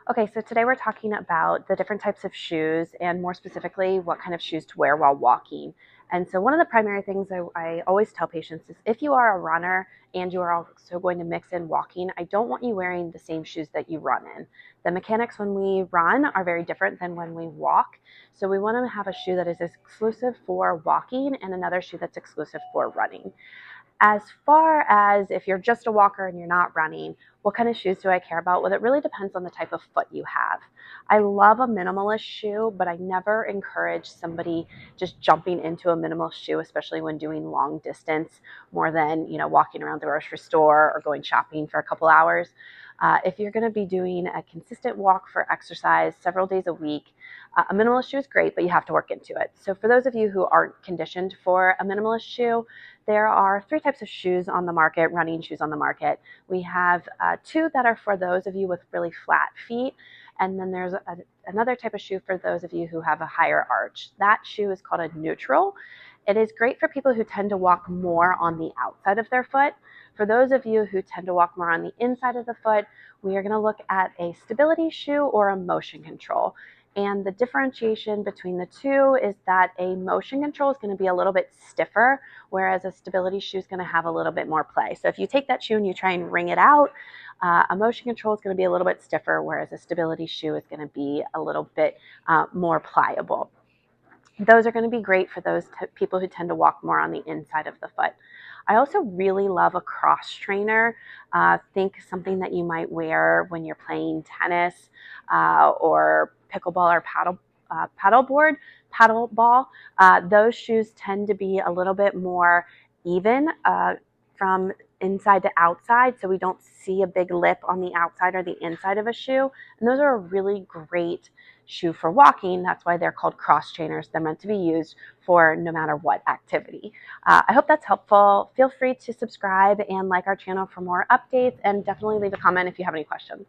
Okay, so today we're talking about the different types of shoes and more specifically what kind of shoes to wear while walking. And so, one of the primary things I always tell patients is if you are a runner and you are also going to mix in walking, I don't want you wearing the same shoes that you run in. The mechanics when we run are very different than when we walk. So, we want to have a shoe that is exclusive for walking and another shoe that's exclusive for running. As far as if you're just a walker and you're not running, what kind of shoes do I care about? Well, it really depends on the type of foot you have. I love a minimalist shoe, but I never encourage somebody just jumping into a minimalist shoe, especially when doing long distance, more than walking around the grocery store or going shopping for a couple hours. If you're going to be doing a consistent walk for exercise several days a week, a minimalist shoe is great, but you have to work into it. So for those of you who aren't conditioned for a minimalist shoe, there are three types of shoes on the market, running shoes on the market. We have two that are for those of you with really flat feet, and then there's another type of shoe for those of you who have a higher arch. That shoe is called a neutral. It is great for people who tend to walk more on the outside of their foot. For those of you who tend to walk more on the inside of the foot, we are going to look at a stability shoe or a motion control. And the differentiation between the two is that a motion control is going to be a little bit stiffer, whereas a stability shoe is going to have a little bit more play. So if you take that shoe and you try and wring it out, a motion control is going to be a little bit stiffer, whereas a stability shoe is going to be a little bit more pliable. Those are going to be great for those people who tend to walk more on the inside of the foot. I also really love a cross trainer. Think something that you might wear when you're playing tennis or pickleball or paddle ball. Those shoes tend to be a little bit more even from inside to outside, so we don't see a big lip on the outside or the inside of a shoe. And those are a really great shoe for walking. That's why they're called cross trainers. They're meant to be used for no matter what activity. I hope that's helpful. Feel free to subscribe and like our channel for more updates, and definitely leave a comment if you have any questions.